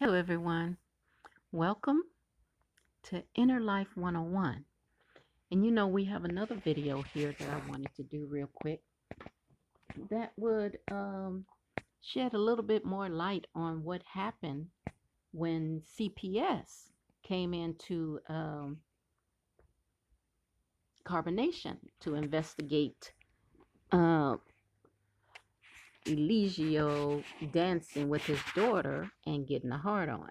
Hello, everyone. Welcome to Inner Life 101. And we have another video here that I wanted to do real quick that would shed a little bit more light on what happened when CPS came into carbonation to investigate uh, Eligio dancing with his daughter and getting a hard on.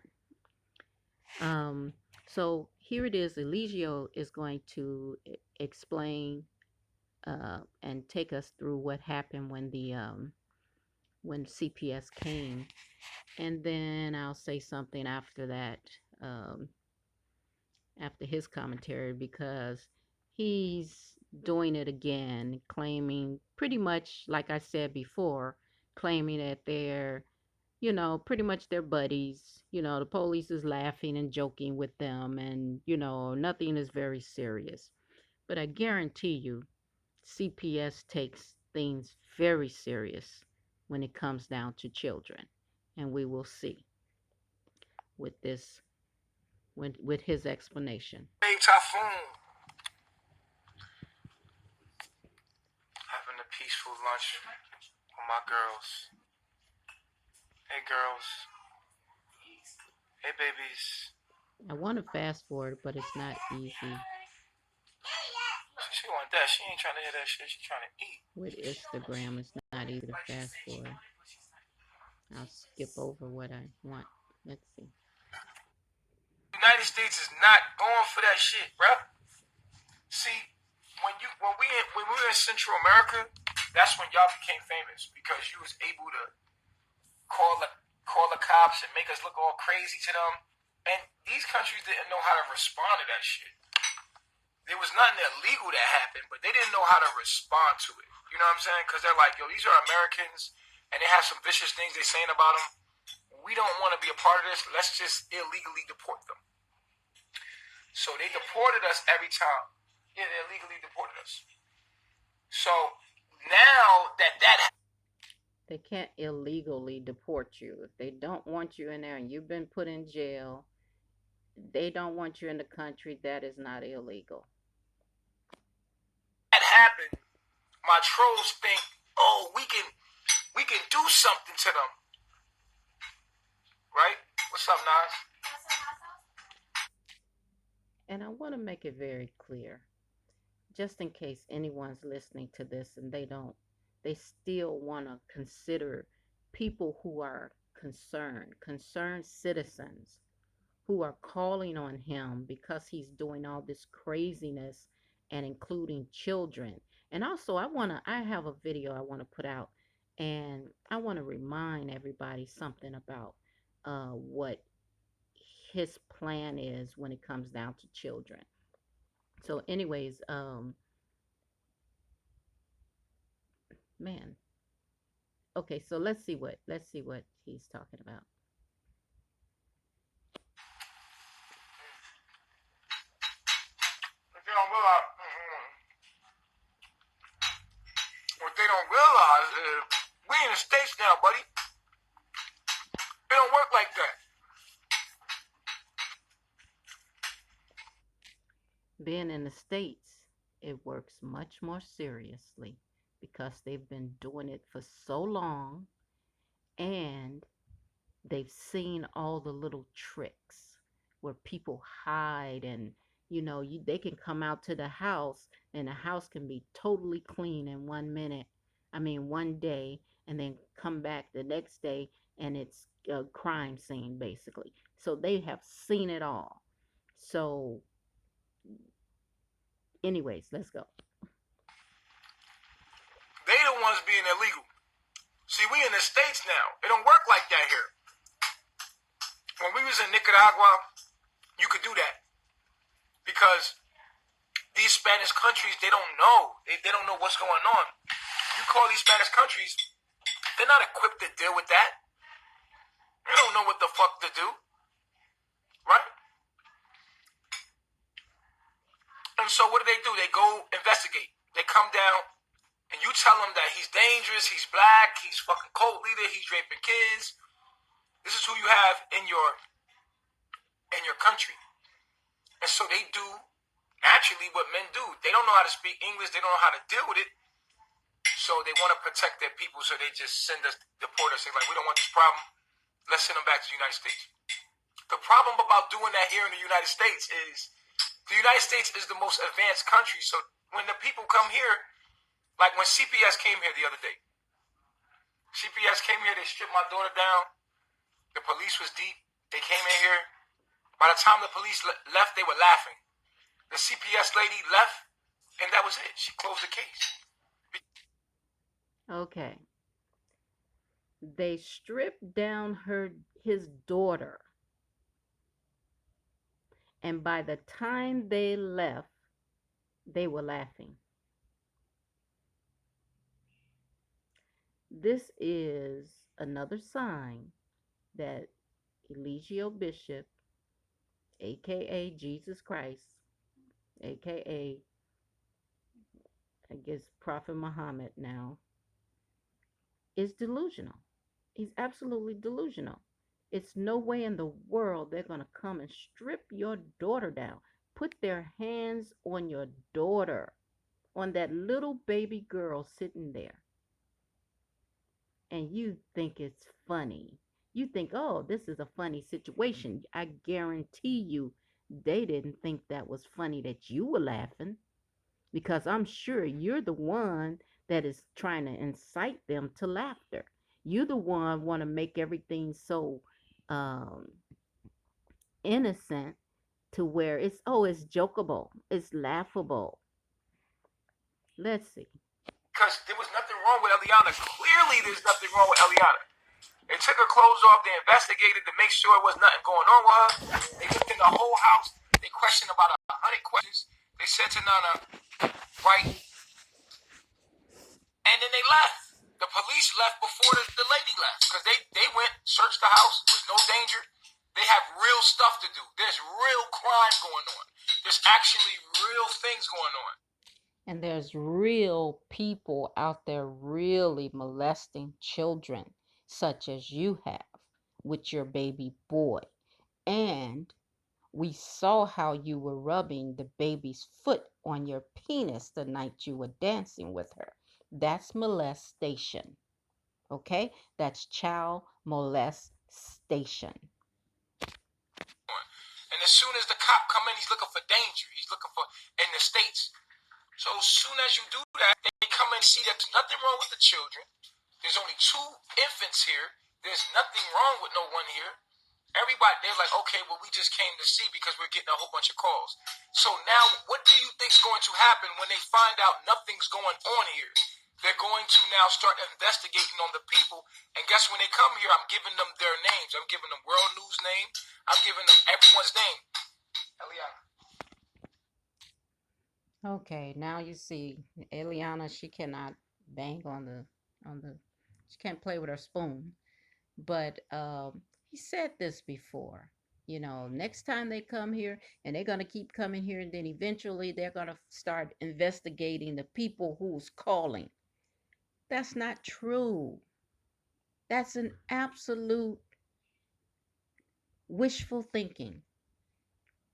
So here it is. Eligio is going to explain and take us through what happened when CPS came, and then I'll say something after that, um, after his commentary, because he's doing it again, claiming pretty much like I said before, claiming that they're pretty much their buddies. The police is laughing and joking with them, and nothing is very serious. But I guarantee you, CPS takes things very serious when it comes down to children, and we will see with this with his explanation. Hey, Typhoon, having a peaceful lunch with my girls. Hey, girls. Hey, babies. I want to fast forward, but it's not easy. She want that. She ain't trying to hear that shit. She trying to eat. With Instagram, it's not easy to fast forward. I'll skip over what I want. Let's see. United States is not going for that shit, bruh. See, when we were in Central America, that's when y'all became famous because you was able to call the cops and make us look all crazy to them. And these countries didn't know how to respond to that shit. There was nothing illegal that happened, but they didn't know how to respond to it. You know what I'm saying? Because they're like, yo, these are Americans, and they have some vicious things they're saying about them. We don't want to be a part of this. Let's just illegally deport them. So they deported us every time. Yeah, they illegally deported us. So now that they can't illegally deport you. If they don't want you in there and you've been put in jail, they don't want you in the country, that is not illegal. That happened, my trolls think, oh, we can do something to them. Right? What's up, Nas? And I want to make it very clear, just in case anyone's listening to this and they still want to consider people who are concerned citizens who are calling on him because he's doing all this craziness and including children. And also I have a video I want to put out, and I want to remind everybody something about what his plan is when it comes down to children. So anyways, man. Okay, so let's see what he's talking about. What they don't realize is we in the States now, buddy. It don't work like that. Being in the States, it works much more seriously because they've been doing it for so long, and they've seen all the little tricks where people hide, and they can come out to the house and the house can be totally clean in 1 minute, I mean 1 day, and then come back the next day and it's a crime scene basically. So they have seen it all. So anyways, let's go. They the ones being illegal. See, we in the States now. It don't work like that here. When we was in Nicaragua, you could do that. Because these Spanish countries, they don't know. They don't know what's going on. You call these Spanish countries, they're not equipped to deal with that. They don't know what the fuck to do. Right? And so what do? They go investigate. They come down and you tell them that he's dangerous, he's black, he's fucking cult leader, he's raping kids. This is who you have in your country. And so they do naturally what men do. They don't know how to speak English. They don't know how to deal with it. So they want to protect their people. So they just send us, deport us. They're like, we don't want this problem. Let's send them back to the United States. The problem about doing that here in the United States is the United States is the most advanced country. So when the people come here, like when CPS came here the other day, CPS came here, they stripped my daughter down. The police was deep. They came in here. By the time the police left, they were laughing. The CPS lady left, and that was it. She closed the case. Okay. They stripped down his daughter, and by the time they left, they were laughing. This is another sign that Eligio Bishop, aka Jesus Christ, aka I guess Prophet Muhammad now, is delusional. He's absolutely delusional. It's no way in the world they're going to come and strip your daughter down, put their hands on your daughter, on that little baby girl sitting there, and you think it's funny. You think, oh, this is a funny situation. I guarantee you they didn't think that was funny that you were laughing, because I'm sure you're the one that is trying to incite them to laughter. You're the one want to make everything so um, innocent to where it's, oh, it's jokeable, it's laughable. Let's see. Because there was nothing wrong with Eliana. Clearly, there's nothing wrong with Eliana. They took her clothes off. They investigated to make sure there was nothing going on with her. They looked in the whole house. They questioned about 100 questions. They said to Nana, right? And then they left. The police left before the lady left because they went, searched the house. There was no danger. They have real stuff to do. There's real crime going on. There's actually real things going on. And there's real people out there really molesting children, such as you have with your baby boy. And we saw how you were rubbing the baby's foot on your penis the night you were dancing with her. That's molestation. Okay? That's child molestation. And as soon as the cop come in, he's looking for danger. He's looking for in the States. So as soon as you do that, they come in and see that there's nothing wrong with the children. There's only 2 infants here. There's nothing wrong with no one here. Everybody, they're like, okay, well, we just came to see because we're getting a whole bunch of calls. So now, what do you think's going to happen when they find out nothing's going on here? They're going to now start investigating on the people. And guess when they come here, I'm giving them their names. I'm giving them World News name. I'm giving them everyone's name. Eliana. Okay, now you see Eliana, she cannot bang on the she can't play with her spoon. But he said this before. You know, next time they come here, and they're going to keep coming here, and then eventually they're going to start investigating the people who's calling. That's not true. That's an absolute wishful thinking.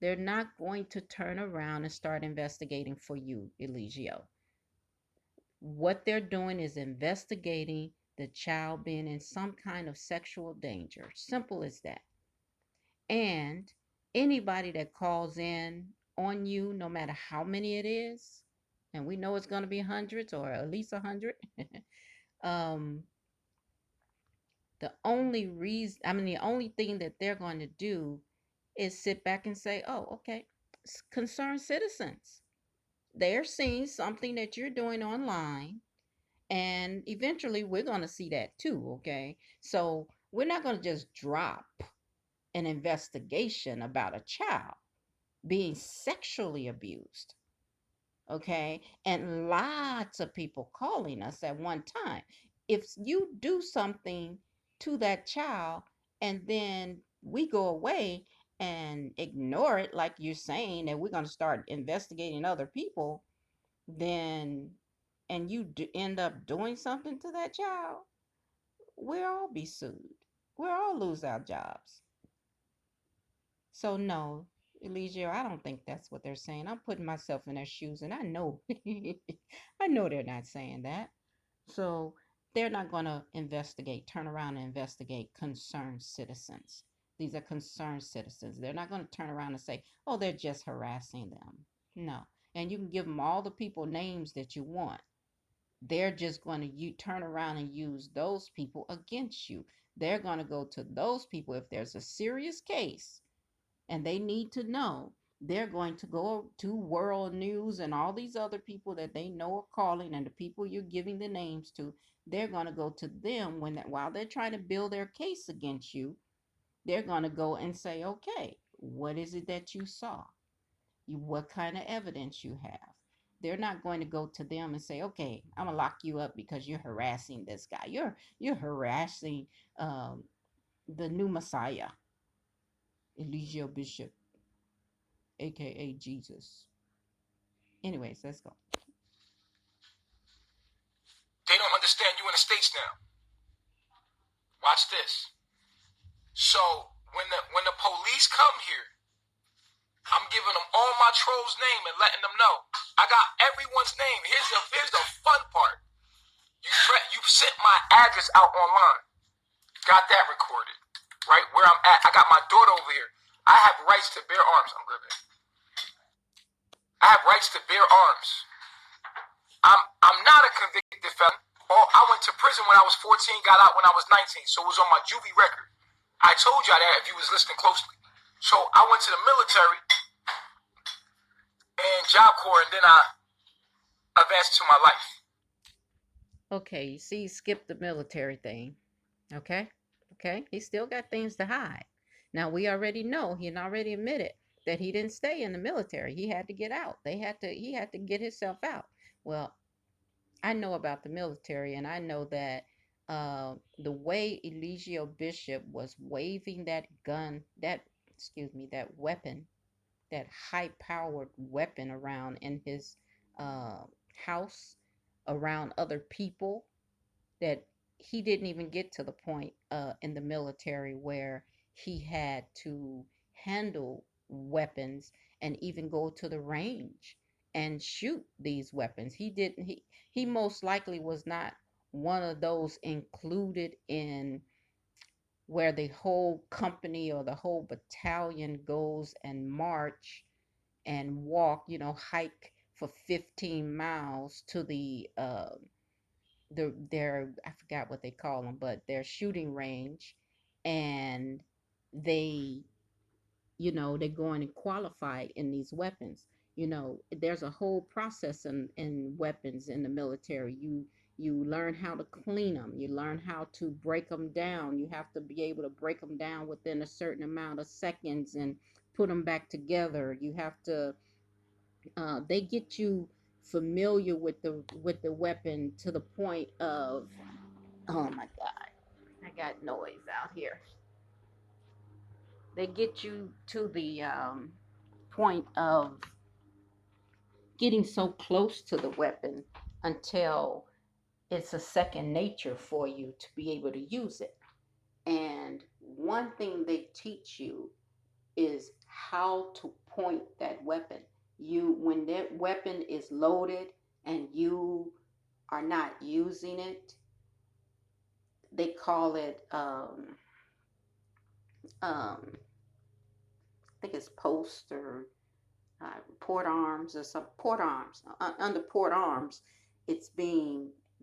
They're not going to turn around and start investigating for you, Eligio. What they're doing is investigating the child being in some kind of sexual danger. Simple as that. And anybody that calls in on you, no matter how many it is, and we know it's going to be hundreds or at least 100, um, the only thing that they're going to do is sit back and say, oh, okay, concerned citizens. They're seeing something that you're doing online, and eventually we're going to see that too, okay? So we're not going to just drop an investigation about a child being sexually abused, okay? And lots of people calling us at one time. If you do something to that child and then we go away and ignore it, like you're saying, and we're going to start investigating other people, then and you end up doing something to that child, we'll all be sued. We'll all lose our jobs. So no, Eligio, I don't think that's what they're saying. I'm putting myself in their shoes, and I know, I know they're not saying that. So they're not going to investigate, turn around and investigate concerned citizens. These are concerned citizens. They're not going to turn around and say, oh, they're just harassing them. No. And you can give them all the people names that you want. They're just going to turn around and use those people against you. They're going to go to those people if there's a serious case and they need to know. They're going to go to World News and all these other people that they know are calling, and the people you're giving the names to. They're going to go to them while they're trying to build their case against you. They're going to go and say, okay, what is it that you saw? What kind of evidence you have? They're not going to go to them and say, okay, I'm gonna lock you up because you're harassing this guy. You're harassing um, the new Messiah, Eligio Bishop, aka Jesus. Anyways, let's go. They don't understand you in the States now. Watch this. So when the police come here, I'm giving them all my trolls' name and letting them know. I got everyone's name. Here's the fun part. You sent my address out online. Got that recorded. Right where I'm at. I got my daughter over here. I have rights to bear arms. I'm good, man. I have rights to bear arms. I'm not a convicted felon. I went to prison when I was 14, got out when I was 19, so it was on my juvie record. I told y'all that if you was listening closely. So I went to the military and Job Corps, and then I advanced to my life. Okay, you see, skip the military thing. Okay, okay, he still got things to hide. Now we already know he already admitted that he didn't stay in the military. He had to get out. He had to get himself out. Well, I know about the military, and I know that the way Eligio Bishop was waving that gun, that weapon, that high-powered weapon around in his uh, house, around other people, that he didn't even get to the point in the military where he had to handle weapons and even go to the range and shoot these weapons. He didn't. He most likely was not one of those included in where the whole company or the whole battalion goes and march and walk, hike for 15 miles to their, I forgot what they call them, but their shooting range, and they they're going and qualified in these weapons. There's a whole process in weapons in the military. You learn how to clean them, you learn how to break them down. You have to be able to break them down within a certain amount of seconds and put them back together. You have to they get you familiar with the weapon to the point of, oh my god, I got noise out here. They get you to the point of getting so close to the weapon until it's a second nature for you to be able to use it. And one thing they teach you is how to point that weapon. When that weapon is loaded and you are not using it, they call it I think it's post or port arms or some port arms. Under port arms,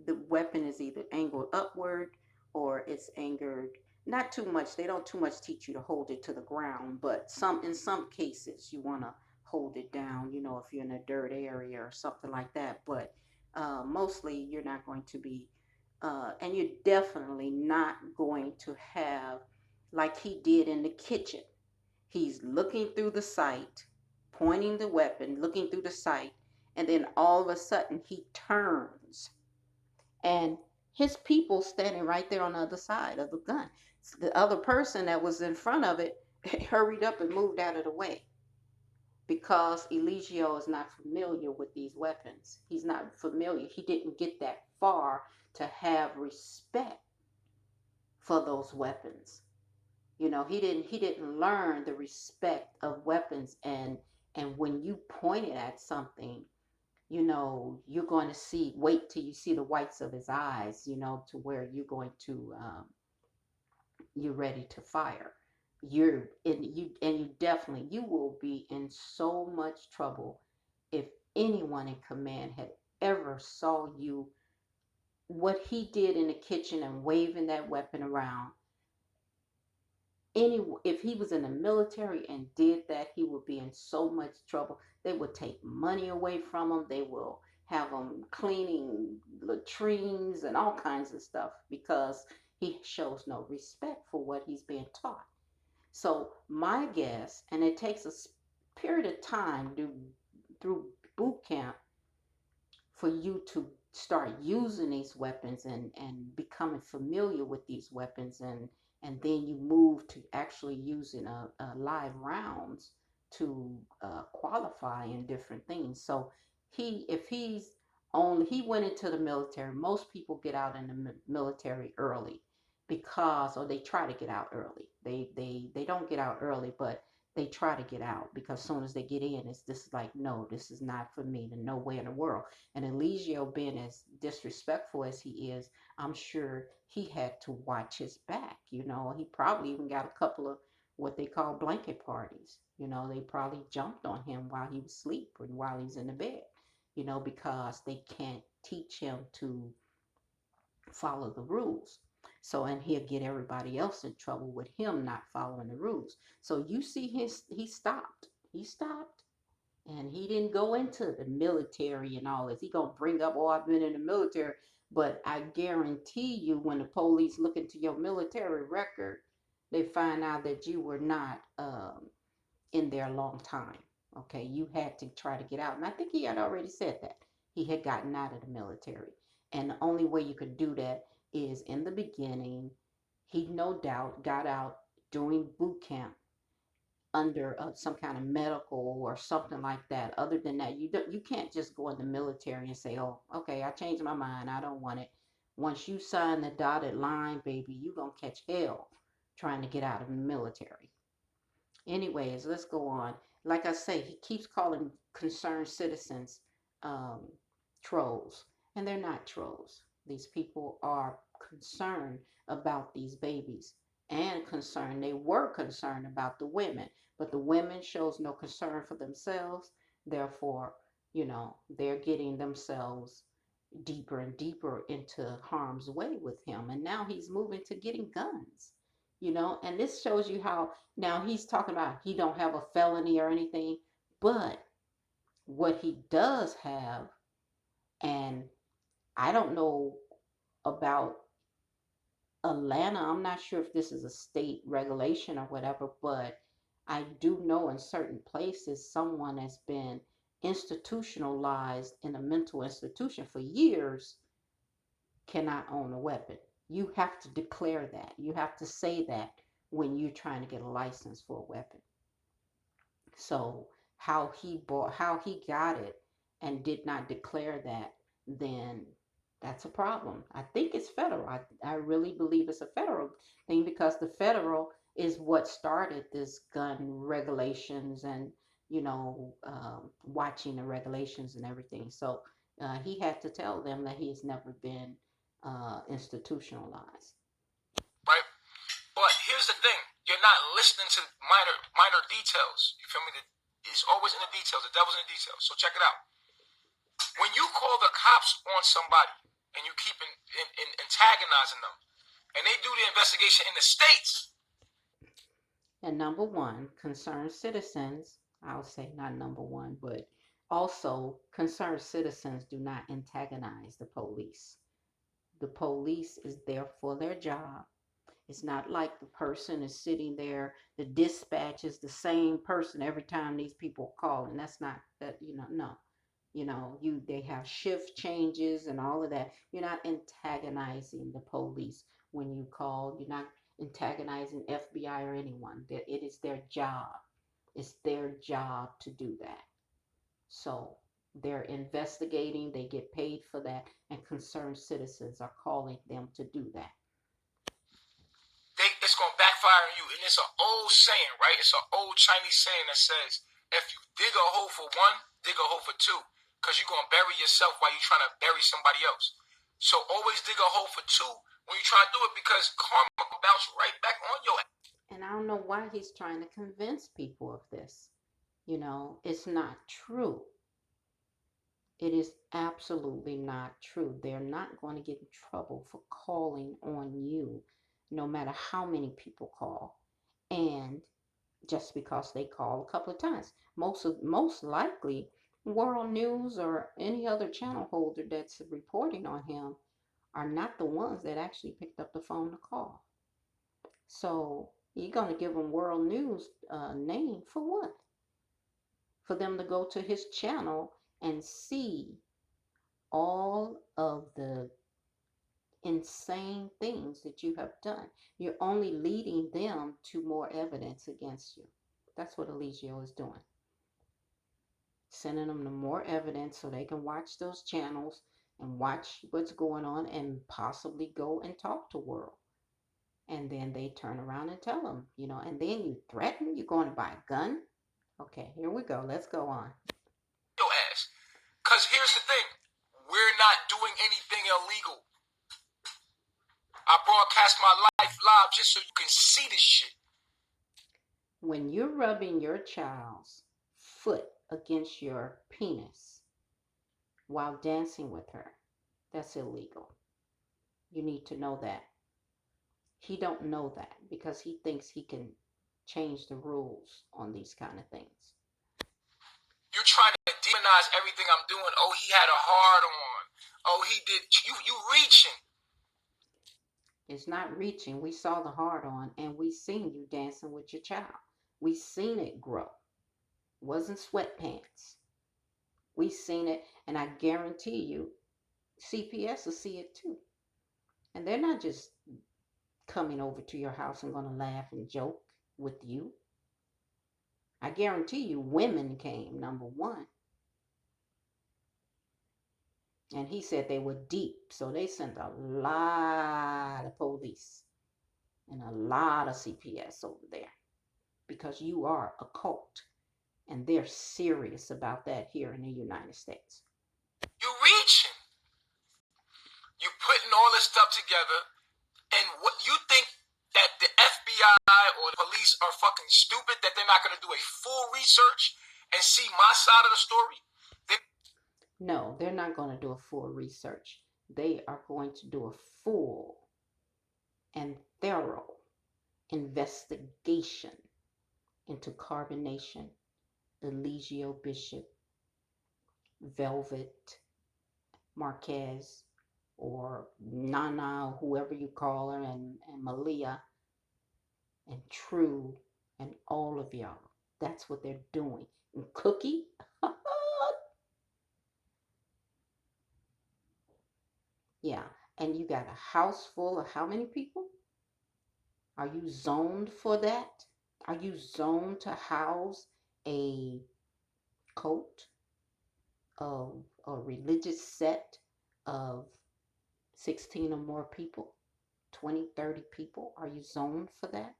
the weapon is either angled upward or it's angered. Not too much. They don't too much teach you to hold it to the ground, but in some cases you want to hold it down. If you're in a dirt area or something like that. But mostly you're not going to be, and you're definitely not going to have like he did in the kitchen. He's looking through the sight, pointing the weapon, looking through the sight, and then all of a sudden he turns and his people standing right there on the other side of the gun. The other person that was in front of it hurried up and moved out of the way because Eligio is not familiar with these weapons. He's not familiar. He didn't get that far to have respect for those weapons. He didn't learn the respect of weapons, and when you point it at something, you're going to see, wait till you see the whites of his eyes, to where you're ready to fire. You definitely, you will be in so much trouble if anyone in command had ever saw you, what he did in the kitchen and waving that weapon around. If he was in the military and did that, he would be in so much trouble. They would take money away from him. They will have him cleaning latrines and all kinds of stuff because he shows no respect for what he's being taught. So my guess, and it takes a period of time through boot camp for you to start using these weapons and becoming familiar with these weapons, and then you move to actually using a live rounds to qualify in different things. So he went into the military. Most people get out in the military early because, or they try to get out early. They don't get out early, but they try to get out because as soon as they get in, it's just like, no, this is not for me. No way in the world. And Eligio, being as disrespectful as he is, I'm sure he had to watch his back. He probably even got a couple of what they call blanket parties. They probably jumped on him while he was asleep and while he's in the bed, because they can't teach him to follow the rules. So, and he'll get everybody else in trouble with him not following the rules. So you see he stopped. He stopped, and he didn't go into the military and all this. He gonna bring up, oh, I've been in the military, but I guarantee you, when the police look into your military record, they find out that you were not in there a long time. Okay, you had to try to get out, and I think he had already said that he had gotten out of the military, and the only way you could do that is in the beginning. He no doubt got out during boot camp under some kind of medical or something like that. Other than that, you can't just go in the military and say, "Oh, okay, I changed my mind. I don't want it." Once you sign the dotted line, baby, you gonna catch hell trying to get out of the military. Anyways, let's go on. Like I say, he keeps calling concerned citizens um, trolls, and they're not trolls. These people are concerned about these babies, and concerned. They were concerned about the women, but the women shows no concern for themselves. Therefore, they're getting themselves deeper and deeper into harm's way with him. And now he's moving to getting guns, and this shows you how, now he's talking about he don't have a felony or anything, but what he does have, and I don't know about Atlanta, I'm not sure if this is a state regulation or whatever, but I do know in certain places someone has been institutionalized in a mental institution for years cannot own a weapon. You have to declare that. You have to say that when you're trying to get a license for a weapon. So how he got it and did not declare that, then that's a problem. I think it's federal. I really believe it's a federal thing because the federal is what started this gun regulations and watching the regulations and everything. So he had to tell them that he has never been institutionalized. right? But here's the thing: you're not listening to minor details. You feel me? It's always in the details. The devil's in the details. So check it out. When you call the cops on somebody and you keep antagonizing them, and they do the investigation in the states. And number one, concerned citizens, I'll say not number one, but also concerned citizens do not antagonize the police. The police is there for their job. It's not like the person is sitting there, the dispatch is the same person every time these people call, and that's not that, no. They have shift changes and all of that. You're not antagonizing the police when you call. You're not antagonizing FBI or anyone. It is their job. It's their job to do that. So they're investigating, they get paid for that, and concerned citizens are calling them to do that. It's going to backfire on you. And it's an old saying, right? It's an old Chinese saying that says, if you dig a hole for one, dig a hole for two. Because you're going to bury yourself while you're trying to bury somebody else. So always dig a hole for two when you try to do it, because karma will bounce right back on your ass. And I don't know why he's trying to convince people of this. It's not true. It is absolutely not true. They're not going to get in trouble for calling on you, no matter how many people call. And just because they call a couple of times. Most likely, World News or any other channel holder that's reporting on him are not the ones that actually picked up the phone to call. So you're going to give them World News name for what? For them to go to his channel and see all of the insane things that you have done. You're only leading them to more evidence against you. That's what Eligio is doing. Sending them to more evidence so they can watch those channels and watch what's going on and possibly go and talk to World. And then they turn around and tell them, and then you threaten, you're going to buy a gun. Okay, here we go. Let's go on. Your ass. Because here's the thing. We're not doing anything illegal. I broadcast my life live just so you can see this shit. When you're rubbing your child's foot against your penis while dancing with her, that's illegal. You need to know that. He don't know that because he thinks he can change the rules on these kind of things. You're trying to demonize everything I'm doing. Oh, he had a hard on. Oh, he did. You reaching. It's not reaching. We saw the hard on and we seen you dancing with your child. We seen it grow. Wasn't sweatpants. We seen it, and I guarantee you, CPS will see it too. And they're not just coming over to your house and going to laugh and joke with you. I guarantee you, women came, number one. And he said they were deep, so they sent a lot of police and a lot of CPS over there because you are a cult. And they're serious about that here in the United States. You reaching. You putting all this stuff together, and what you think that the FBI or the police are fucking stupid, that they're not going to do a full research and see my side of the story? No, they're not going to do a full research. They are going to do a full and thorough investigation into Carbonation, Eligio Bishop, Velvet, Marquez, or Nana, whoever you call her, and Malia, and True, and all of y'all. That's what they're doing. And Cookie, yeah. And you got a house full of how many people? Are you zoned for that? Are you zoned to house a cult of a religious set of 16 or more people, 20, 30 people? Are you zoned for that?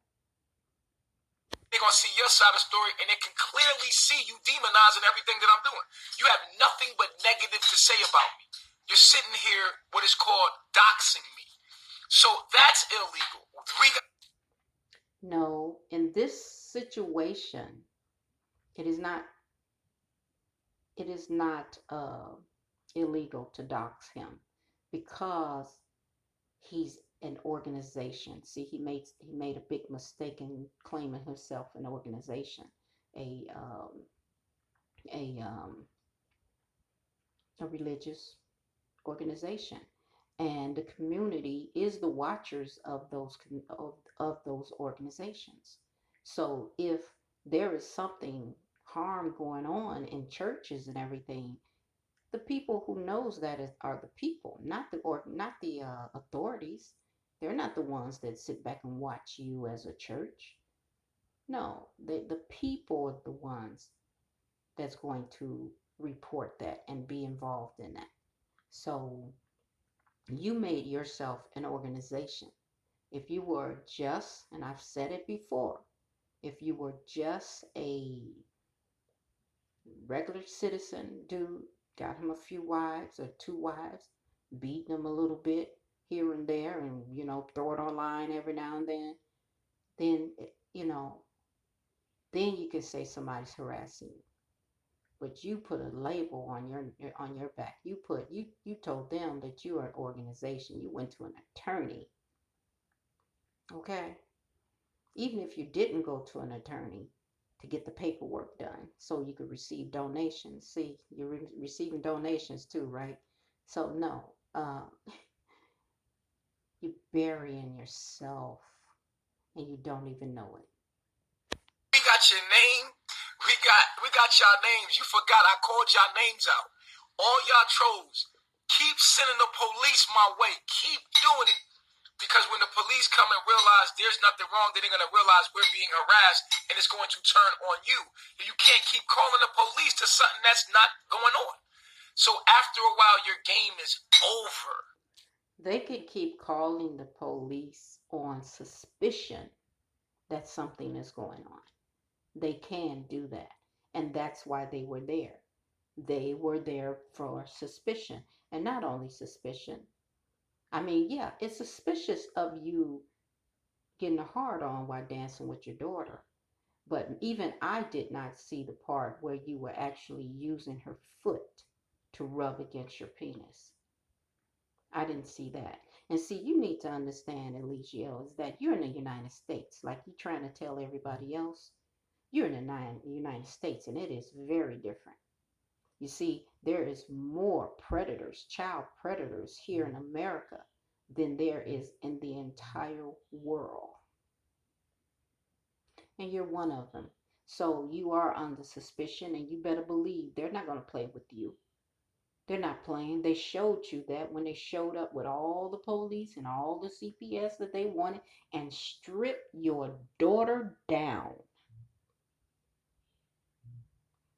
They're going to see your side of the story, and they can clearly see you demonizing everything that I'm doing. You have nothing but negative to say about me. You're sitting here, what is called doxing me. So that's illegal. No, in this situation, it is not. It is not illegal to dox him because he's an organization. See, he made a big mistake in claiming himself an organization, a a um, a religious organization, and the community is the watchers of those organizations. So if there is something harm going on in churches and everything, the people who knows that are the people, not the authorities. They're not the ones that sit back and watch you as a church. No, the people are the ones that's going to report that and be involved in that. So you made yourself an organization. If you were just, and I've said it before, if you were just a regular citizen dude, got him a few wives or two wives, beating him a little bit here and there, and throw it online every now and then then you can say somebody's harassing you. But you put a label on your back. You told them that you are an organization. You went to an attorney, okay? Even if you didn't go to an attorney to get the paperwork done so you could receive donations. See, you're receiving donations too, right? So no, you're burying yourself and you don't even know it. We got your name. We got y'all names. You forgot I called y'all names out. All y'all trolls, keep sending the police my way. Keep doing it. Because when the police come and realize there's nothing wrong, then they're going to realize we're being harassed and it's going to turn on you. You can't keep calling the police to something that's not going on. So after a while, your game is over. They could keep calling the police on suspicion that something is going on. They can do that. And that's why they were there. They were there for suspicion. And not only suspicion. I mean, yeah, it's suspicious of you getting a hard on while dancing with your daughter. But even I did not see the part where you were actually using her foot to rub against your penis. I didn't see that. And see, you need to understand, Eligio, is that you're in the United States. Like you're trying to tell everybody else, you're in the United States, and it is very different. You see, there is more predators, child predators here in America than there is in the entire world. And you're one of them. So you are under suspicion, and you better believe they're not going to play with you. They're not playing. They showed you that when they showed up with all the police and all the CPS that they wanted and stripped your daughter down.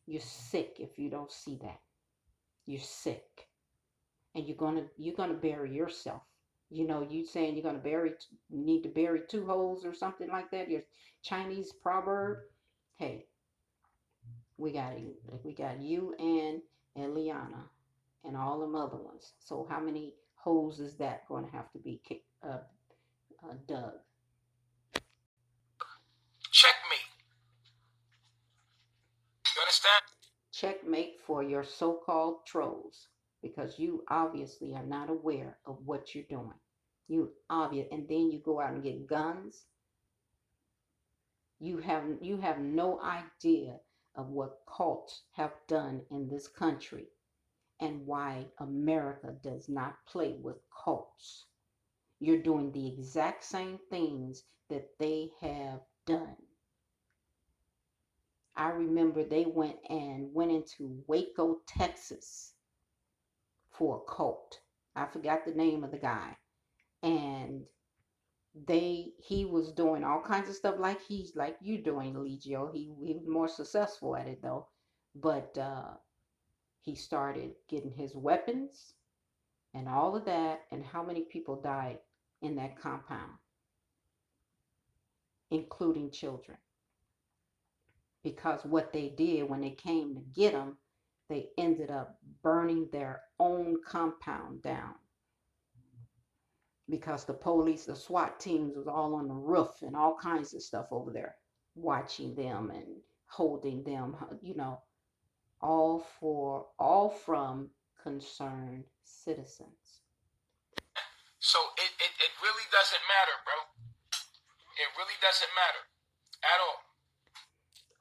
You're sick if you don't see that. You're sick. And you're gonna bury yourself. You saying you're gonna bury you need to bury two holes or something like that. Your Chinese proverb. Hey, we got you and Eliana and all them other ones. So how many holes is that going to have to be dug? Checkmate. You understand? Checkmate for your so-called trolls, because you obviously are not aware of what you're doing. You obvious, and then you go out and get guns. You have no idea of what cults have done in this country and why America does not play with cults. You're doing the exact same things that they have done. I remember they went into Waco, Texas for a cult. I forgot the name of the guy. And he was doing all kinds of stuff like he's like you doing, Legio. He was more successful at it though. But he started getting his weapons and all of that, and how many people died in that compound, including children. Because what they did when they came to get them, they ended up burning their own compound down because the police, the SWAT teams was all on the roof and all kinds of stuff over there watching them and holding them, all from concerned citizens. So it really doesn't matter, bro. It really doesn't matter at all.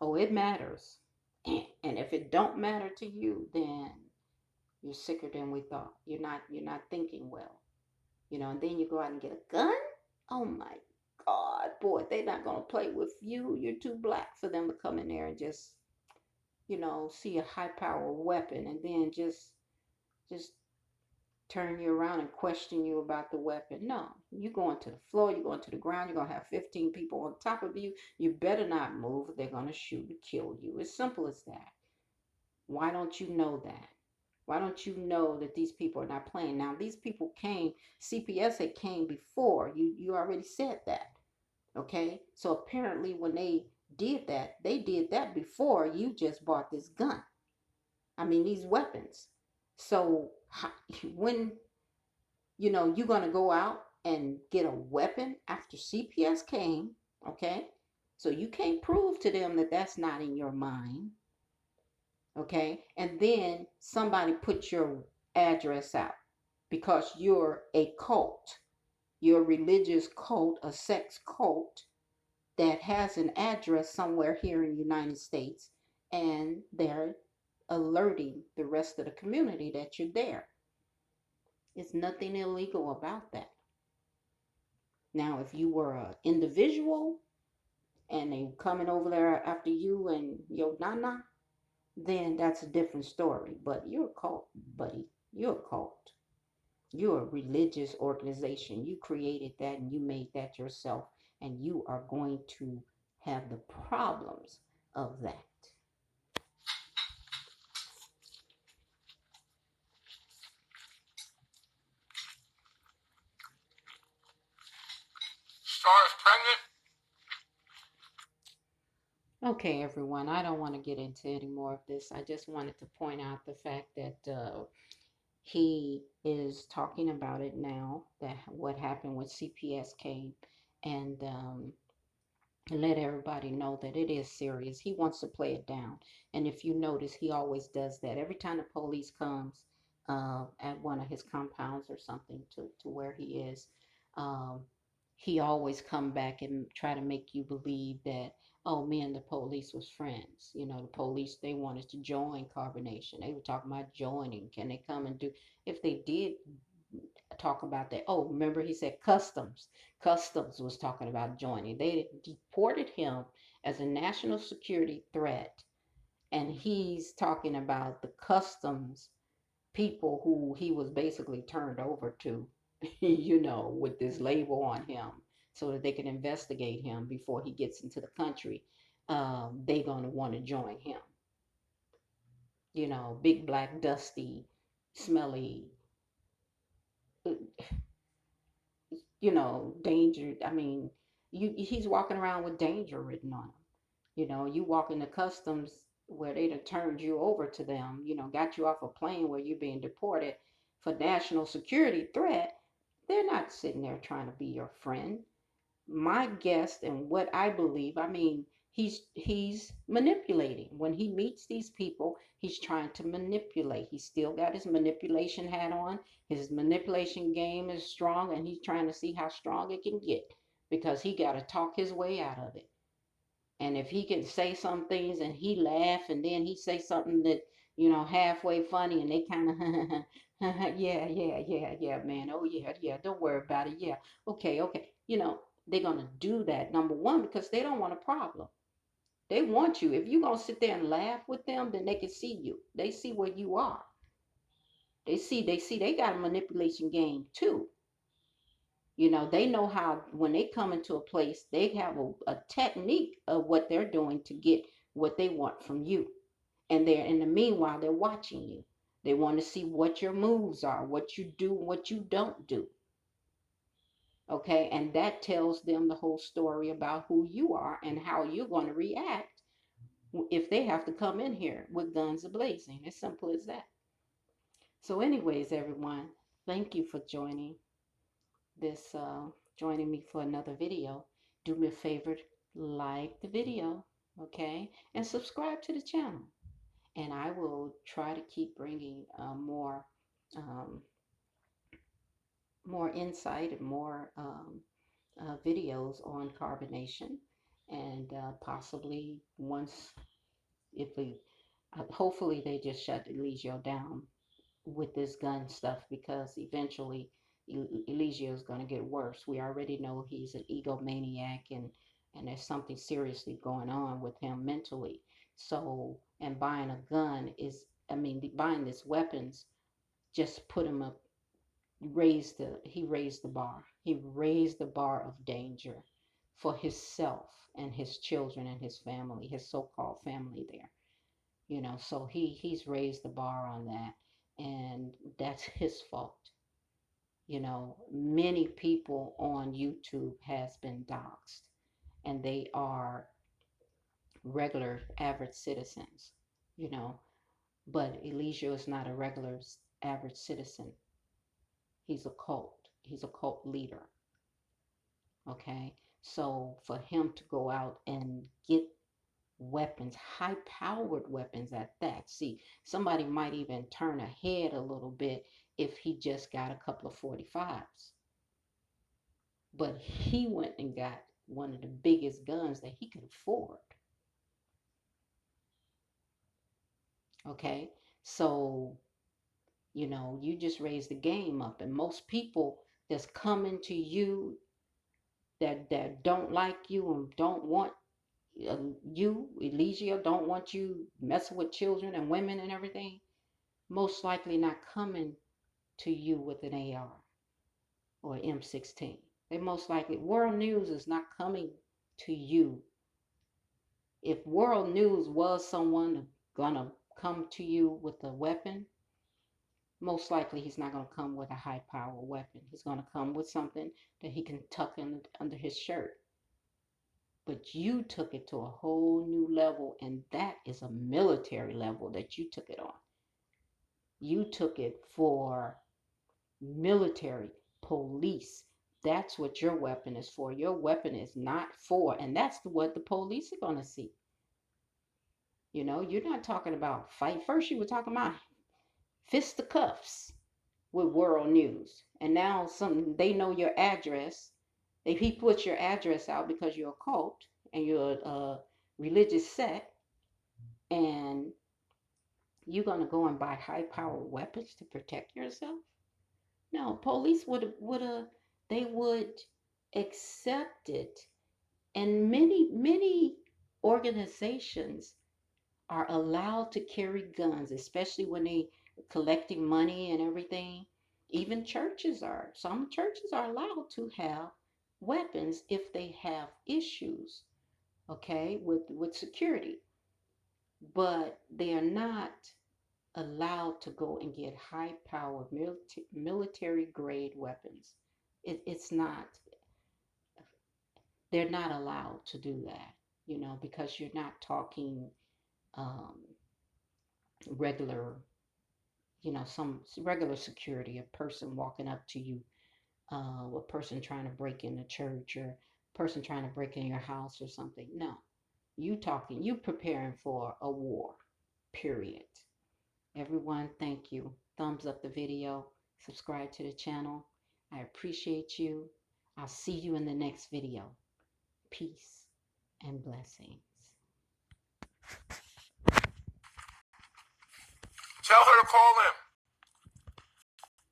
Oh, it matters. And if it don't matter to you, then you're sicker than we thought. You're not thinking well. And then you go out and get a gun? Oh my God, boy, they're not gonna play with you. You're too black for them to come in there and just, see a high power weapon and then just turn you around and question you about the weapon. No, you're going to the floor, you're going to the ground, you're gonna have 15 people on top of you. You better not move. They're gonna shoot and kill you. As simple as that. Why don't you know that? Why don't you know that these people are not playing? Now, these people came, CPS had came before. You already said that. Okay? So apparently when they did that before you just bought this gun. I mean, these weapons. So when you're going to go out and get a weapon after CPS came, okay? So you can't prove to them that that's not in your mind, okay? And then somebody put your address out because you're a cult. You're a religious cult, a sex cult that has an address somewhere here in the United States, and they're alerting the rest of the community that you're there. It's nothing illegal about that. Now, if you were an individual and they coming over there after you and your nana, then that's a different story. But you're a cult, buddy. You're a cult. You're a religious organization. You created that and you made that yourself, and you are going to have the problems of that. Star is pregnant. Okay, everyone, I don't want to get into any more of this. I just wanted to point out the fact that he is talking about it now, that what happened with CPS came, and let everybody know that it is serious. He wants to play it down. And if you notice, he always does that. Every time the police comes at one of his compounds or something to where he is, um, he always come back and try to make you believe that, oh, me and the police was friends. The police, they wanted to join carbonation. They were talking about joining. Can they come and do? If they did talk about that. Oh, remember he said customs. Customs was talking about joining. They deported him as a national security threat. And he's talking about the customs people who he was basically turned over to, with this label on him so that they can investigate him before he gets into the country. They're going to want to join him. Big black, dusty, smelly, uh, danger. I mean, he's walking around with danger written on him. You walk into customs where they done turned you over to them, got you off a plane where you're being deported for national security threat. They're not sitting there trying to be your friend. My guess and what I believe, I mean, he's manipulating. When he meets these people, he's trying to manipulate. He's still got his manipulation hat on. His manipulation game is strong, and he's trying to see how strong it can get because he got to talk his way out of it. And if he can say some things and he laugh and then he say something that, halfway funny and they kind of, yeah, yeah, yeah, yeah, man. Oh, yeah, yeah. Don't worry about it. Yeah. Okay, okay. They're going to do that, number one, because they don't want a problem. They want you. If you're going to sit there and laugh with them, then they can see you. They see where you are. They got a manipulation game too. They know how, when they come into a place, they have a technique of what they're doing to get what they want from you. And they're, in the meanwhile, they're watching you. They want to see what your moves are, what you do, what you don't do. Okay. And that tells them the whole story about who you are and how you're going to react if they have to come in here with guns ablazing. As simple as that. So, anyways, everyone, thank you for this joining me for another video. Do me a favor, like the video, okay, and subscribe to the channel. And I will try to keep bringing um, more insight and more videos on carbonation, and possibly once, if we hopefully they just shut Eligio down with this gun stuff, because eventually Eligio is going to get worse. We already know he's an egomaniac, and there's something seriously going on with him mentally. So, and buying a gun is, I mean, buying these weapons just put him up, he raised the bar. He raised the bar of danger for himself and his children and his family, his so-called family there. So he's raised the bar on that. and that's his fault. You know, many people on YouTube has been doxxed, and they are regular average citizens, you know, but Eligio is not a regular average citizen. He's a cult. He's a cult leader. Okay. So for him to go out and get weapons, high powered weapons at that, see, somebody might even turn ahead a little bit if he just got a couple of 45s. But he went and got one of the biggest guns that he could afford. Okay. So, you know, you just raise the game up, and most people that's coming to you that don't like you and don't want you, Elysia, don't want you messing with children and women and everything, most likely not coming to you with an AR or M16. They most likely, World News is not coming to you. If World News was someone gonna come to you with a weapon, most likely he's not going to come with a high power weapon. He's going to come with something that he can tuck in under his shirt. But you took it to a whole new level, and that is a military level that you took it on. You took it for military, police. That's what your weapon is for. Your weapon is not for, and that's what the police are going to see. You know, you're not talking about fight. First, you were talking about fisticuffs with World News, and now some they know your address. He puts your address out because you're a cult and you're a religious sect, and you're gonna go and buy high-powered weapons to protect yourself. No, police would they would accept it, and many organizations are allowed to carry guns, especially when they collecting money and everything. Even churches are. Some churches are allowed to have weapons if they have issues, okay, with security. But they are not allowed to go and get high powered military grade weapons. It's not, they're not allowed to do that, you know, because you're not talking um, regular, you know, some regular security, a person walking up to you, a person trying to break in the church, or a person trying to break in your house or something. No, you preparing for a war, period. Everyone, thank you. Thumbs up the video, subscribe to the channel. I appreciate you. I'll see you in the next video. Peace and blessings. Tell her to call him.